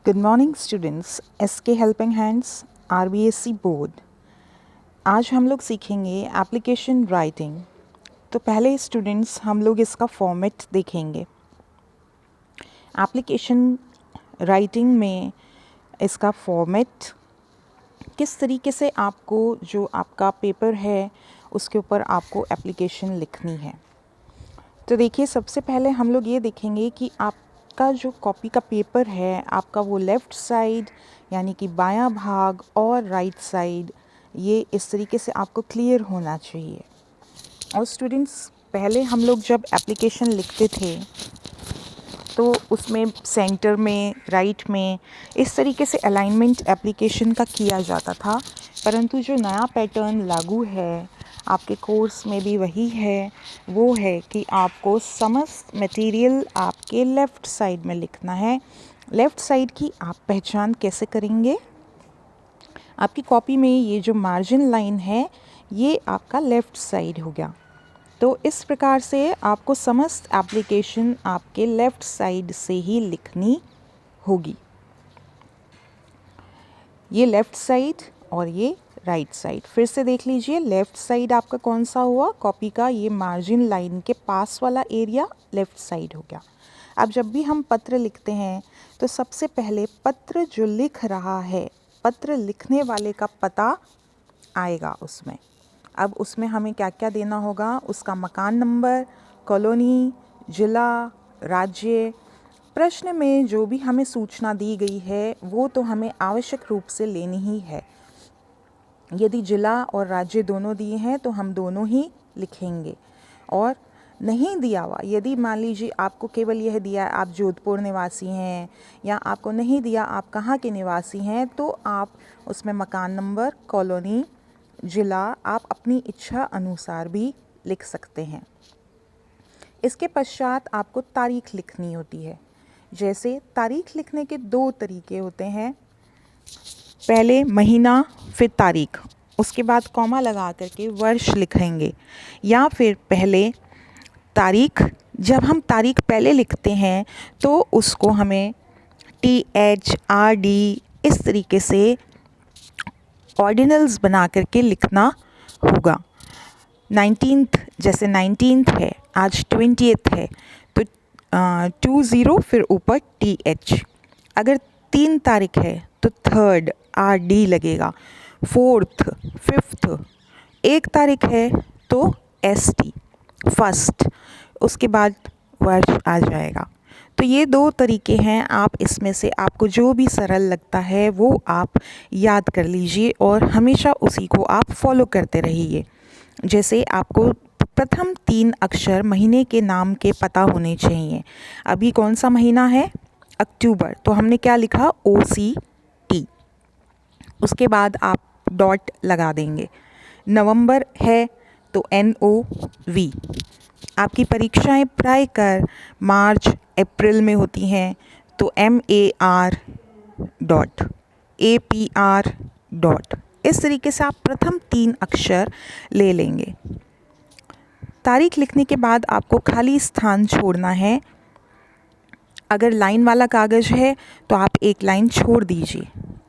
Good morning students, SK helping hands RBSC board. आज हम लोग सीखेंगे एप्लीकेशन राइटिंग। तो पहले स्टूडेंट्स हम लोग इसका फॉर्मेट देखेंगे। एप्लीकेशन राइटिंग में इसका फॉर्मेट किस तरीके से आपको जो आपका पेपर है उसके ऊपर आपको एप्लीकेशन लिखनी है। तो देखिए, सबसे पहले हम लोग ये देखेंगे कि आपका जो कॉपी का पेपर है आपका वो लेफ़्ट साइड यानी कि बायां भाग और राइट साइड ये इस तरीके से आपको क्लियर होना चाहिए। और स्टूडेंट्स, पहले हम लोग जब एप्लीकेशन लिखते थे तो उसमें सेंटर में, राइट में इस तरीके से अलाइनमेंट एप्लीकेशन का किया जाता था, परंतु जो नया पैटर्न लागू है आपके कोर्स में भी वही है, वो है कि आपको समस्त मटेरियल आपके लेफ़्ट साइड में लिखना है। लेफ़्ट साइड की आप पहचान कैसे करेंगे? आपकी कॉपी में ये जो मार्जिन लाइन है ये आपका लेफ़्ट साइड हो गया। तो इस प्रकार से आपको समस्त एप्लीकेशन आपके लेफ़्ट साइड से ही लिखनी होगी। ये लेफ़्ट साइड और ये राइट साइड। फिर से देख लीजिए, लेफ़्ट साइड आपका कौन सा हुआ? कॉपी का ये मार्जिन लाइन के पास वाला एरिया लेफ़्ट साइड हो गया। अब जब भी हम पत्र लिखते हैं तो सबसे पहले पत्र जो लिख रहा है, पत्र लिखने वाले का पता आएगा उसमें। अब उसमें हमें क्या क्या देना होगा? उसका मकान नंबर, कॉलोनी, ज़िला, राज्य। प्रश्न में जो भी हमें सूचना दी गई है वो तो हमें आवश्यक रूप से लेनी ही है। यदि ज़िला और राज्य दोनों दिए हैं तो हम दोनों ही लिखेंगे। और नहीं दिया हुआ, यदि मान लीजिए आपको केवल यह दिया आप जोधपुर निवासी हैं या आपको नहीं दिया आप कहाँ के निवासी हैं, तो आप उसमें मकान नंबर, कॉलोनी, ज़िला आप अपनी इच्छा अनुसार भी लिख सकते हैं। इसके पश्चात आपको तारीख लिखनी होती है। जैसे तारीख लिखने के दो तरीके होते हैं, पहले महीना फिर तारीख, उसके बाद कॉमा लगा करके वर्ष लिखेंगे। या फिर पहले तारीख, जब हम तारीख पहले लिखते हैं तो उसको हमें THRD इस तरीके से ऑर्डिनल्स बना करके लिखना होगा। 19th, जैसे 19th है, आज 20th है तो 20 फिर ऊपर TH। अगर 3 तारीख है तो 3rd RD लगेगा, 4th, 5th। 1 तारीख है तो ST, फर्स्ट, उसके बाद वर्ष आ जाएगा। तो ये दो तरीके हैं, आप इसमें से आपको जो भी सरल लगता है वो आप याद कर लीजिए और हमेशा उसी को आप फॉलो करते रहिए। जैसे आपको प्रथम 3 अक्षर महीने के नाम के पता होने चाहिए। अभी कौन सा महीना है? अक्टूबर, तो हमने क्या लिखा? OCT। उसके बाद आप डॉट लगा देंगे। नवंबर है तो NOV। आपकी परीक्षाएं प्रायः मार्च अप्रैल में होती हैं तो MAR डॉट, APR डॉट। इस तरीके से आप प्रथम 3 अक्षर ले लेंगे। तारीख लिखने के बाद आपको खाली स्थान छोड़ना है। अगर लाइन वाला कागज़ है तो आप एक लाइन छोड़ दीजिए।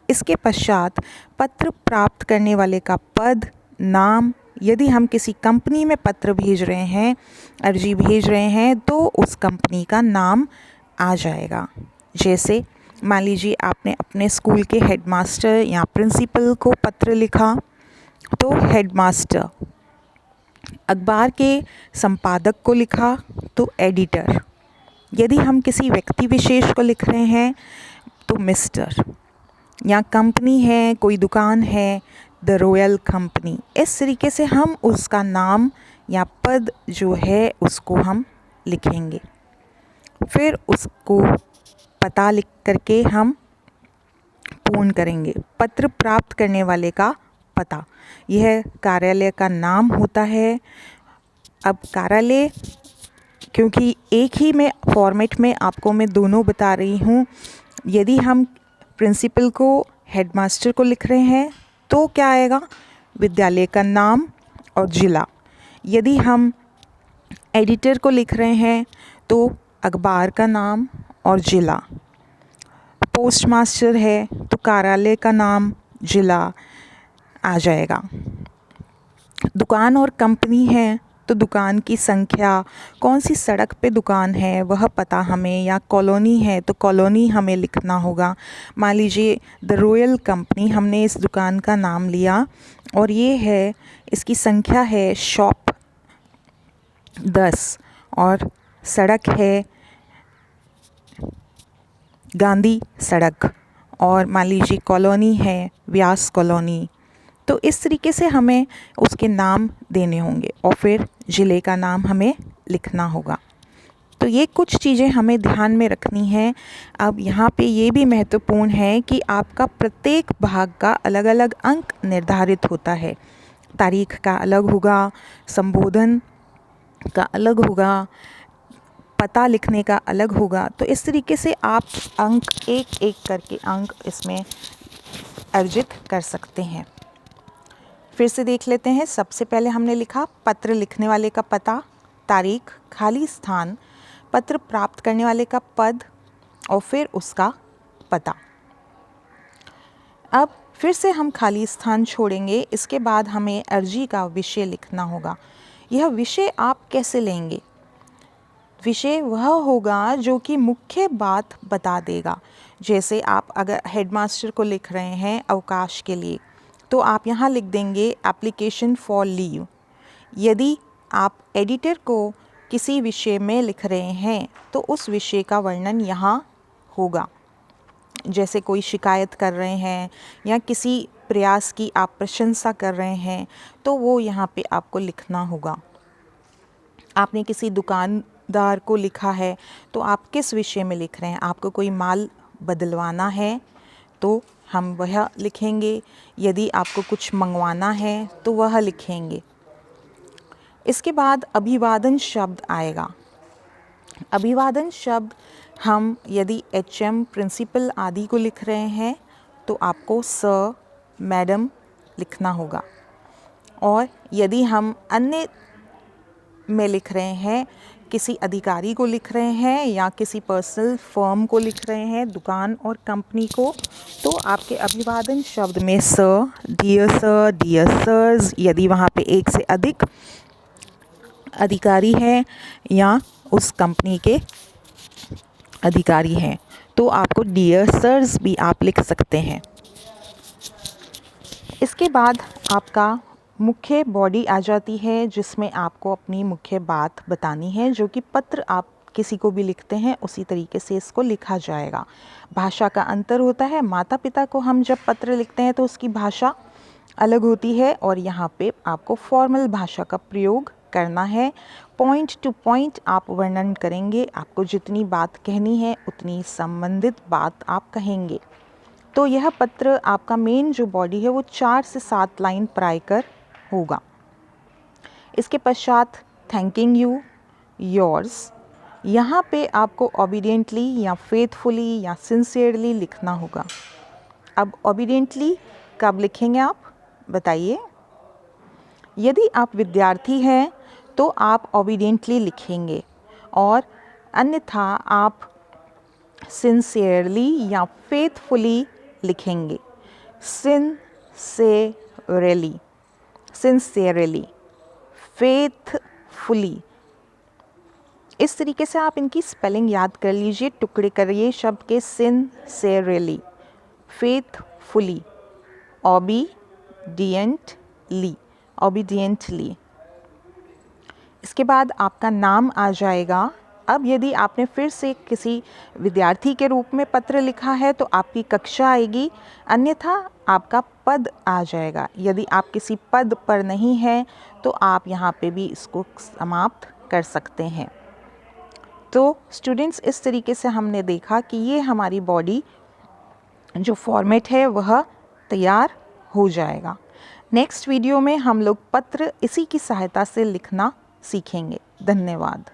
इसके पश्चात पत्र प्राप्त करने वाले का पद, नाम, यदि हम किसी कंपनी में पत्र भेज रहे हैं, अर्जी भेज रहे हैं, तो उस कंपनी का नाम आ जाएगा। जैसे मान लीजिए आपने अपने स्कूल के हेडमास्टर या प्रिंसिपल को पत्र लिखा तो हेडमास्टर, अखबार के संपादक को लिखा तो एडिटर, यदि हम किसी व्यक्ति विशेष को लिख रहे हैं तो मिस्टर, या कंपनी है, कोई दुकान है, द रॉयल कंपनी। इस तरीके से हम उसका नाम या पद जो है उसको हम लिखेंगे। फिर उसको पता लिख करके हम पूर्ण करेंगे। पत्र प्राप्त करने वाले का पता, यह कार्यालय का नाम होता है। अब कार्यालय, क्योंकि एक ही में फॉर्मेट में आपको मैं दोनों बता रही हूँ, यदि हम प्रिंसिपल को, हेडमास्टर को लिख रहे हैं तो क्या आएगा? विद्यालय का नाम और ज़िला। यदि हम एडिटर को लिख रहे हैं तो अखबार का नाम और ज़िला। पोस्ट मास्टर है तो कार्यालय का नाम, जिला आ जाएगा। दुकान और कंपनी है तो दुकान की संख्या, कौन सी सड़क पे दुकान है वह पता हमें, या कॉलोनी है तो कॉलोनी हमें लिखना होगा। मान लीजिए द रॉयल कंपनी, हमने इस दुकान का नाम लिया और ये है, इसकी संख्या है शॉप 10 और सड़क है गांधी सड़क, और मान लीजिए कॉलोनी है व्यास कॉलोनी। तो इस तरीके से हमें उसके नाम देने होंगे और फिर ज़िले का नाम हमें लिखना होगा। तो ये कुछ चीज़ें हमें ध्यान में रखनी है। अब यहाँ पे ये भी महत्वपूर्ण है कि आपका प्रत्येक भाग का अलग अलग अंक निर्धारित होता है। तारीख का अलग होगा, संबोधन का अलग होगा, पता लिखने का अलग होगा। तो इस तरीके से आप अंक एक एक करके अंक इसमें अर्जित कर सकते हैं। फिर से देख लेते हैं। सबसे पहले हमने लिखा पत्र लिखने वाले का पता, तारीख, खाली स्थान, पत्र प्राप्त करने वाले का पद और फिर उसका पता। अब फिर से हम खाली स्थान छोड़ेंगे। इसके बाद हमें अर्जी का विषय लिखना होगा। यह विषय आप कैसे लेंगे? विषय वह होगा जो कि मुख्य बात बता देगा। जैसे आप अगर हेडमास्टर को लिख रहे हैं अवकाश के लिए, तो आप यहाँ लिख देंगे एप्लीकेशन फॉर लीव। यदि आप एडिटर को किसी विषय में लिख रहे हैं तो उस विषय का वर्णन यहाँ होगा। जैसे कोई शिकायत कर रहे हैं या किसी प्रयास की आप प्रशंसा कर रहे हैं तो वो यहाँ पे आपको लिखना होगा। आपने किसी दुकानदार को लिखा है तो आप किस विषय में लिख रहे हैं? आपको कोई माल बदलवाना है तो हम वह लिखेंगे। यदि आपको कुछ मंगवाना है तो वह लिखेंगे। इसके बाद अभिवादन शब्द आएगा। अभिवादन शब्द हम यदि एचएम, प्रिंसिपल आदि को लिख रहे हैं तो आपको सर, मैडम लिखना होगा। और यदि हम अन्य में लिख रहे हैं, किसी अधिकारी को लिख रहे हैं या किसी पर्सनल फर्म को लिख रहे हैं, दुकान और कंपनी को, तो आपके अभिवादन शब्द में सर, डियर सर्स, यदि वहाँ पे एक से अधिक अधिकारी हैं या उस कंपनी के अधिकारी हैं तो आपको डियर सर्स भी आप लिख सकते हैं। इसके बाद आपका मुख्य बॉडी आ जाती है जिसमें आपको अपनी मुख्य बात बतानी है, जो कि पत्र आप किसी को भी लिखते हैं उसी तरीके से इसको लिखा जाएगा। भाषा का अंतर होता है। माता पिता को हम जब पत्र लिखते हैं तो उसकी भाषा अलग होती है और यहाँ पे आपको फॉर्मल भाषा का प्रयोग करना है। पॉइंट टू पॉइंट आप वर्णन करेंगे। आपको जितनी बात कहनी है उतनी संबंधित बात आप कहेंगे। तो यह पत्र आपका मेन जो बॉडी है वो 4 से 7 लाइन प्रायकर होगा। इसके पश्चात थैंकिंग यू, योर्स, यहाँ पे आपको ओबीडियंटली या फेथफुली या सिंसियरली लिखना होगा। अब ओबीडियंटली कब लिखेंगे आप बताइए? यदि आप विद्यार्थी हैं तो आप ओबीडियंटली लिखेंगे और अन्यथा आप सिंसियरली या फेथफुली लिखेंगे। सिंसियरली, फेथफुली, इस तरीके से आप इनकी स्पेलिंग याद कर लीजिए। टुकड़े करिए शब्द के सिंसियरली, फेथफुली, ओबीडियंटली। इसके बाद आपका नाम आ जाएगा। अब यदि आपने फिर से किसी विद्यार्थी के रूप में पत्र लिखा है तो आपकी कक्षा आएगी, अन्यथा आपका पद आ जाएगा। यदि आप किसी पद पर नहीं हैं तो आप यहाँ पे भी इसको समाप्त कर सकते हैं। तो स्टूडेंट्स, इस तरीके से हमने देखा कि ये हमारी बॉडी जो फॉर्मेट है वह तैयार हो जाएगा। नेक्स्ट वीडियो में हम लोग पत्र इसी की सहायता से लिखना सीखेंगे। धन्यवाद।